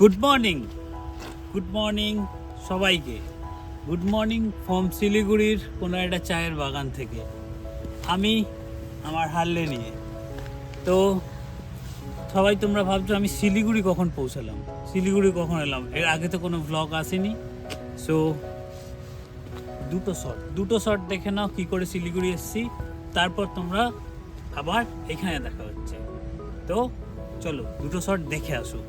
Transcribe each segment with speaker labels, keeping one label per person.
Speaker 1: Good morning সবাইকে। Good morning from শিলিগুড়ির কোনো একটা চায়ের বাগান থেকে আমি আমার হারলে নিয়ে। তো সবাই তোমরা ভাবছো আমি শিলিগুড়ি কখন পৌঁছালাম, শিলিগুড়ি কখন এলাম, এর আগে তো কোনো ভ্লগ আসেনি। সো দুটো শট দেখে নাও কী করে শিলিগুড়ি এসেছি, তারপর তোমরা আবার এখানে দেখা হচ্ছে। তো চলো দুটো শট দেখে আসো।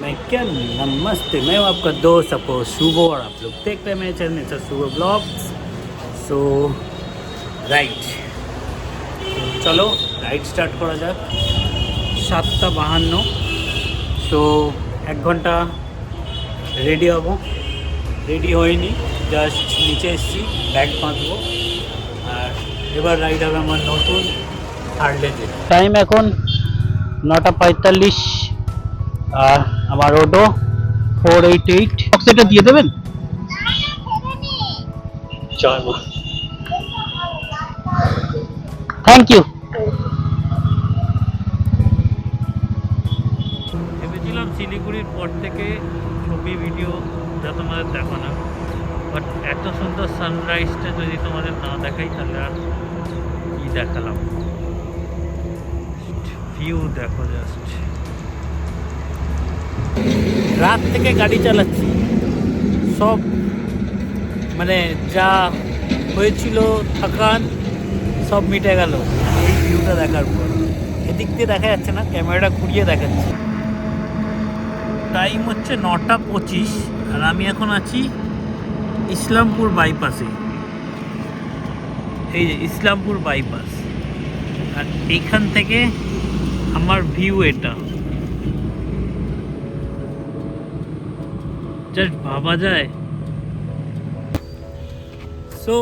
Speaker 1: मैं क्या नमस्ते, मैं हूं आपका दोस्त अपोज शुभ और आप लोग देख रहे हैं मेरे चैनल से शुभ ब्लॉग्स। सो राइट, चलो राइड स्टार्ट करा যাক। 7:52। সো 1 ঘন্টা রেডি হব, রেডি হয়নি, জাস্ট নিচে এসেছি, ব্যাগ বাঁধবো আর এবার রাইড হবে আমার নতুন হার্লেতে। টাইম এখন 9:45 আর আমার অটো 488। বক্সটা দিয়ে দেবেন। চল, থ্যাংক ইউ। ভেবেছিলাম শিলিগুড়ির পর থেকে ছবি ভিডিও যা তোমাদের দেখানো, বাট এত সুন্দর সানরাইজটা যদি তোমাদের না দেখাই তাহলে আর কি দেখালাম। ভিউ দেখো, জাস্ট রাত থেকে গাড়ি চালাচ্ছি, সব মানে যা হয়েছিল থকান সব মিটে গেল এই ভিউটা দেখার পর। এদিক দিয়ে দেখা যাচ্ছে না, ক্যামেরাটা ঘুরিয়ে দেখাচ্ছি। টাইম হচ্ছে 9:25 আর আমি এখন আছি ইসলামপুর বাইপাসে। এই যে ইসলামপুর বাইপাস, আর এইখান থেকে আমার ভিউ এটা জাস্ট ভাবা যায়। সো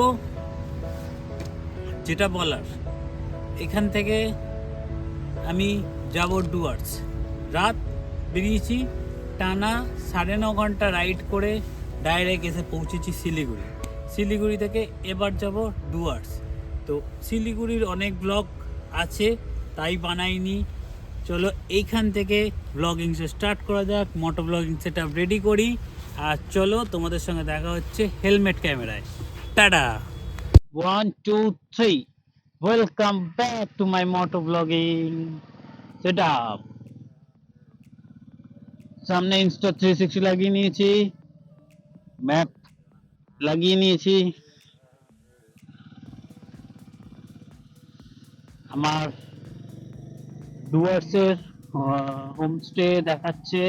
Speaker 1: যেটা বলার, এখান থেকে আমি যাব ডুয়ার্স। রাত বেরিয়েছি, টানা 9.5 ঘন্টা রাইড করে ডাইরেক্ট এসে পৌঁছেছি শিলিগুড়ি। শিলিগুড়ি থেকে এবার যাব ডুয়ার্স। তো শিলিগুড়ির অনেক ব্লগ আছে, তাই বানাইনি। চলো এইখান থেকে ব্লগিং স্টার্ট করা যাক, moto blogging set up ready করি আর চলো তোমাদের সঙ্গে দেখা হচ্ছে হেলমেট ক্যামেরায়। Tata. 1 2 3, welcome back to my moto blogging set up. সামনে ইনস্টা 360 লাগিয়ে নিয়েছি, ম্যাপ লাগিয়ে নিয়েছি। আমার ডুয়ার্সের হোমস্টে দেখাচ্ছে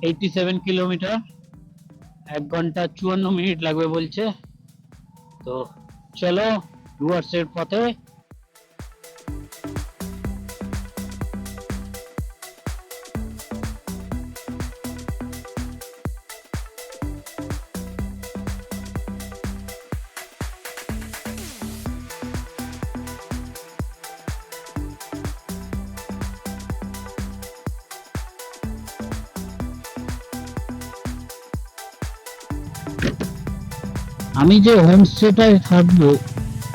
Speaker 1: 87 কিলোমিটার, 1 ঘন্টা 54 মিনিট লাগবে বলছে। তো চলো ডুয়ার্সের পথে। আমি যে হোমস্টেটায় থাকবো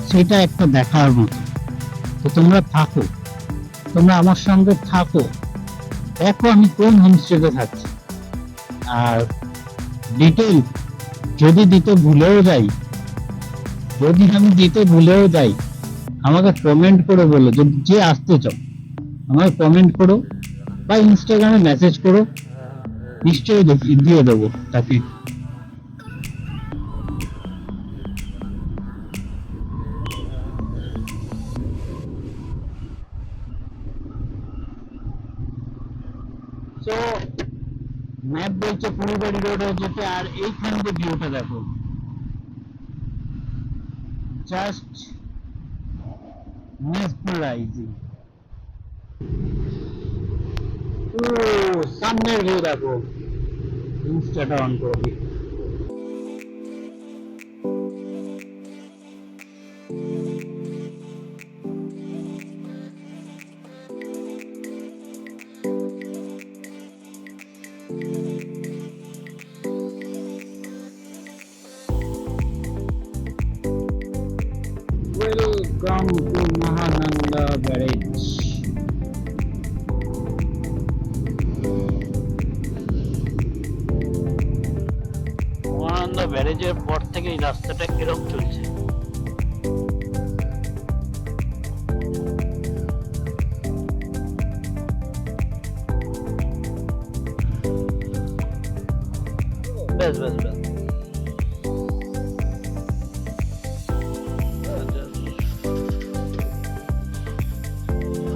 Speaker 1: সেটা একটা দেখার মতো। তো তোমরা থাকো, তোমরা আমার সঙ্গে থাকো, দেখো আমি কোন হোমস্টেতে থাকছি। আর ডিটেল যদি দিতে ভুলেও যাই, আমাকে কমেন্ট করে বলো। যে আসতে চাও আমাকে কমেন্ট করো বা ইনস্টাগ্রামে মেসেজ করো, নিশ্চয়ই দিয়ে দেবো তাকে। ম্যাপ বলছে ফুলবাড়ি রোডে যেতে, আর এইখান থেকে ভিউটা দেখো, জাস্ট মেসমেরাইজিং। ও সামনের ভিউ দেখো, ইনস্টাটা অন করে দিই। Welcome to Mahananda Barrage. ব্যারেজের পর থেকে এই রাস্তাটা এরকম চলছে। ব্যাস ব্যাস ব্যাস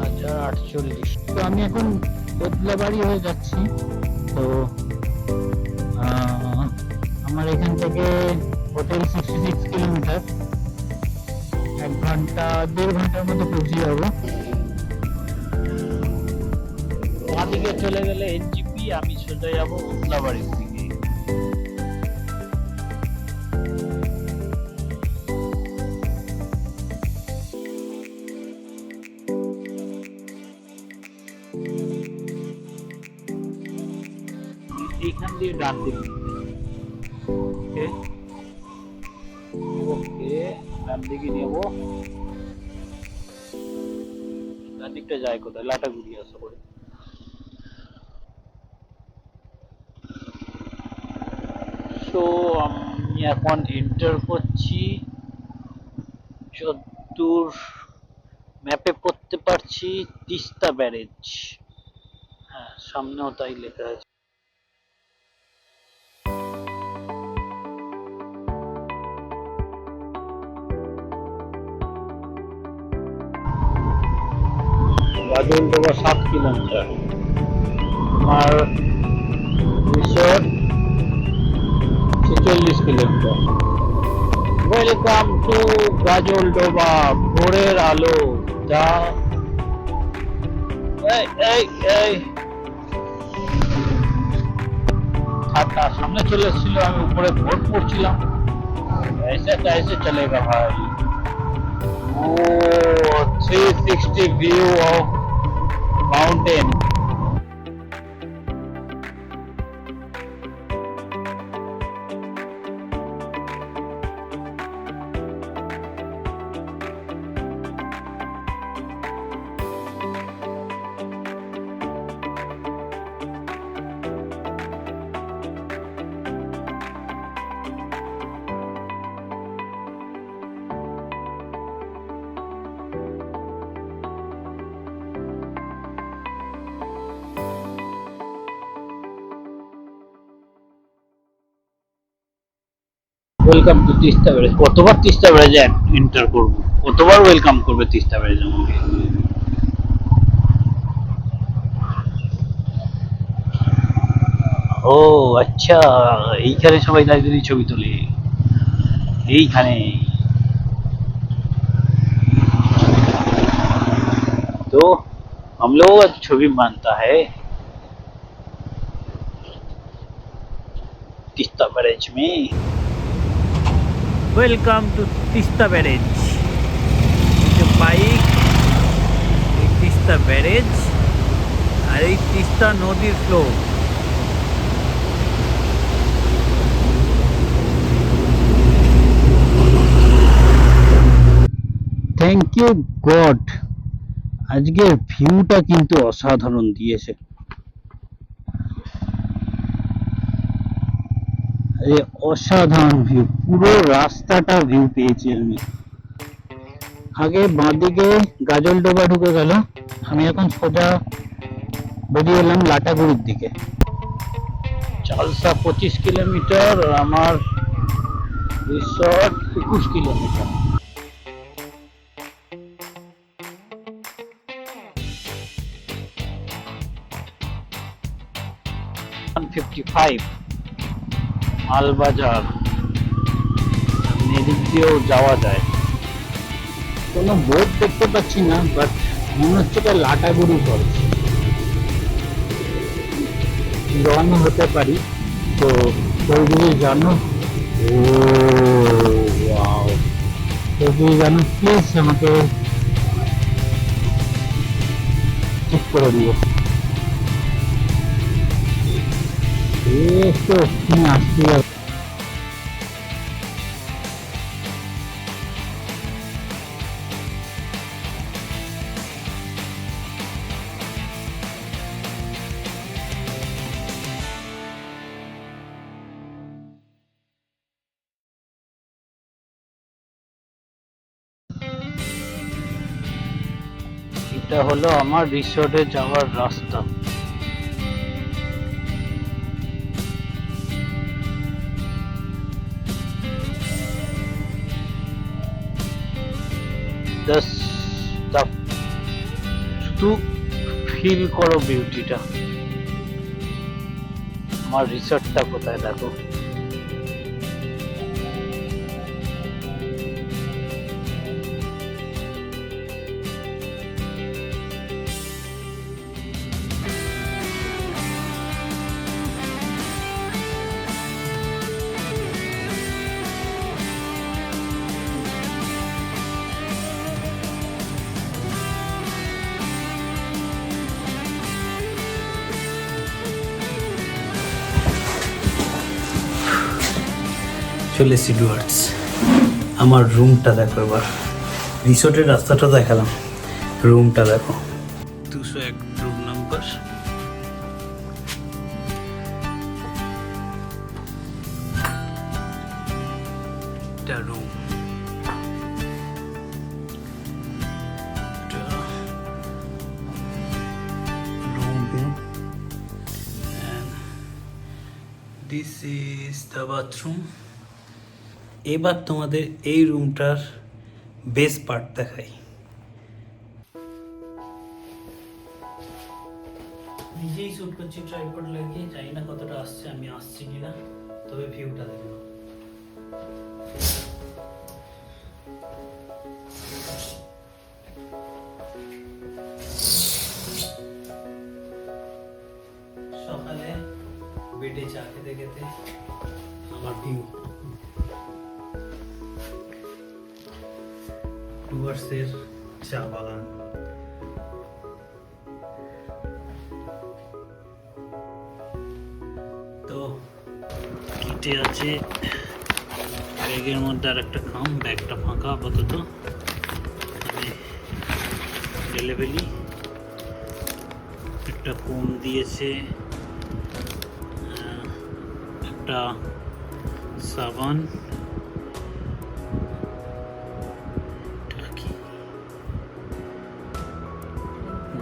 Speaker 1: 1048। তো আমি এখন বদলাবাড়ি হয়ে যাচ্ছি। তো আমার এখান থেকে হোটেল 66 কিলোমিটার, 1 ঘন্টা 1.5 ঘন্টার মধ্যে পৌঁছে যাবো। ওদিকে চলে গেলে এনজিপি, আমি সোজা যাবো বদলাবাড়ির দিকে। এইখান দিয়ে ডান দিকে, ওকে ওকে, ডান দিকে নেবো। ডান দিকটা যায় কোথায়? লাটাগুড়ি আসা করে। তো আমি এখন এন্টার করছি, যতদূর ম্যাপে পড়তে পারছি, তিস্তা ব্যারেজ। হ্যাঁ, সামনেও তাই লেখা আছে। গাজলডোবা 7 কিলোমিটার, আর resort 46 kilometre. Welcome to Gajoldoba, ভোরের আলো। যা এই এই এই ঠান্ডা সামনে চলে এসেছিল, আমি উপরে ভোট পড়ছিলাম। ऐसे कैसे चलेगा भाई? ओ 360 view of mountain. Welcome to Teesta barrage. কতবার তিস্তা ব্যারেজে এন্টার করব, কতবার ওয়েলকাম করবে তিস্তা ব্যারেজ আমাকে। ও আচ্ছা, এইখানে সবাই দাঁড়িয়ে ছবি তোলে, এইখানে। तो हम लोग छवि मानता है তিস্তা ব্যারেজ में। Welcome to Teesta barrage. Bike, এই তিস্তা ব্যারেজ, আর এই তিস্তা নদীর ফ্লো। থ্যাংক ইউ গড, আজকের ভিউটা কিন্তু অসাধারণ দিয়েছে। অসাধারণ ভিউ, পুরো রাস্তাটা ভিউ পেয়েছি আমি। আগে বাঁদিকে গাজলডোবা ঢুকে গেল, আমি এখন সোজা বেরিয়ে এলাম লাটাগুড়ির দিকে। চালসা 25 কিলোমিটার, আর আমার রিসর্ট 21 কিলোমিটার। 155 মালবাজার, এদিক দিয়েও যাওয়া যায়। কোনো বোর্ড দেখতে পাচ্ছি না, বাট মনে হচ্ছে লাটাগুড়ি পড়ছে, রওনা হতে পারি। তো কেউ যদি জানো, ও ওয়াও, কেউ যদি জানো প্লিজ আমাকে ঠিক করে দিও। একটু আসতে এটা হলো আমার রিসোর্টে যাওয়ার রাস্তা। শুধু ফিল করো বিউটিটা। আমার রিসোর্টটা কোথায় দেখো। চলে এসেছি ডুয়ার্স। আমার রুমটা দেখো এবার। রিসোর্টের রাস্তাটা দেখালাম, রুমটা দেখো। 201 রুম নাম্বার। এটা room. This is the bathroom. এবার তোমাদের এই রুমটার বেস পার্ট দেখাই। নিজেই শুট করছি ট্রাইপড লাগিয়ে, জানি না কতটা আসছে, আমি আসছি কিনা, তবে ভিউটা দেখো। সকালে বেডে চা খেতে খেতে আমার ভিউ ডুয়ার্সের চা বাগান। তো কিটে আছে ব্যাগের মধ্যে আর একটা খাম, ব্যাগটা ফাঁকা আপাতত। ডেলিভারি একটা কোন দিয়েছে, একটা সাবান,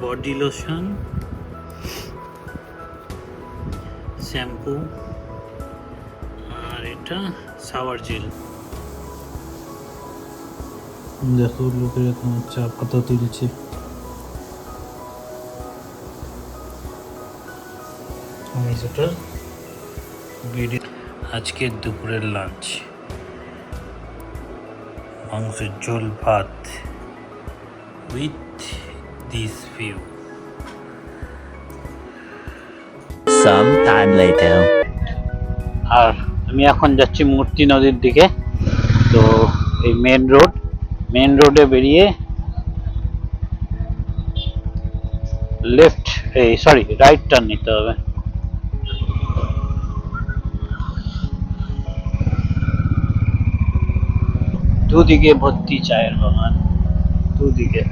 Speaker 1: বডি লোশন, শ্যাম্পু, আর এটা শাওয়ার জেল। দেখো লোকের এখন চা পাতা তুলছে। আজকে দুপুরের লাঞ্চ, মাংসের ঝোল ভাত with this view.
Speaker 2: Some time later.
Speaker 1: আর আমি এখন যাচ্ছি মূর্তি নদীর দিকে। তো এই মেন রোডে বেরিয়ে রাইট টার্ন নিতে হবে। দুদিকে ভর্তি চায়ের বাগান, দুদিকে।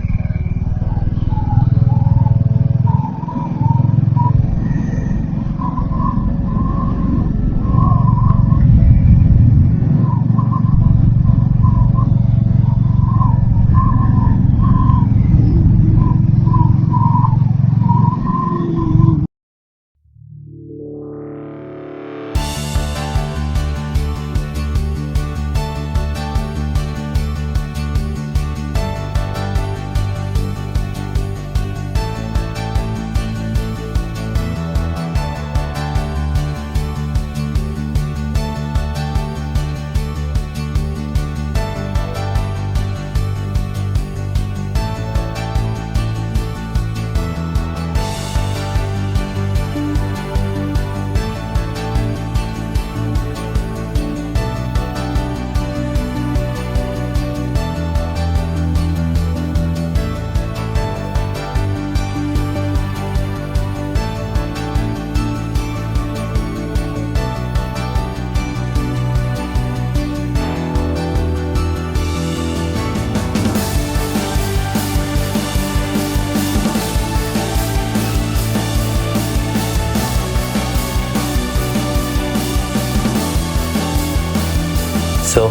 Speaker 2: সো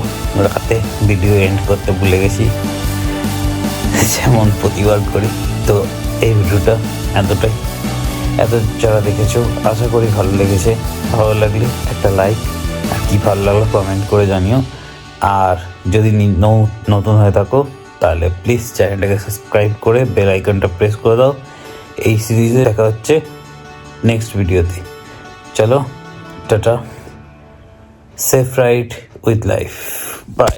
Speaker 2: রাতে ভিডিও এন্ড করতে ভুলে গেছি, যেমন প্রতিবার করি। তো এই ভিডিওটা এতটাই। এত যারা দেখেছো আশা করি ভালো লেগেছে। ভালো লাগলে একটা লাইক, আর কি ভালো লাগলো কমেন্ট করে জানিও। আর যদি নতুন হয়ে থাকো তাহলে প্লিজ চ্যানেলটাকে সাবস্ক্রাইব করে বেল আইকনটা প্রেস করে দাও। এই সিরিজে দেখা হচ্ছে নেক্সট ভিডিওতে। চলো tata, safe ride with life, by.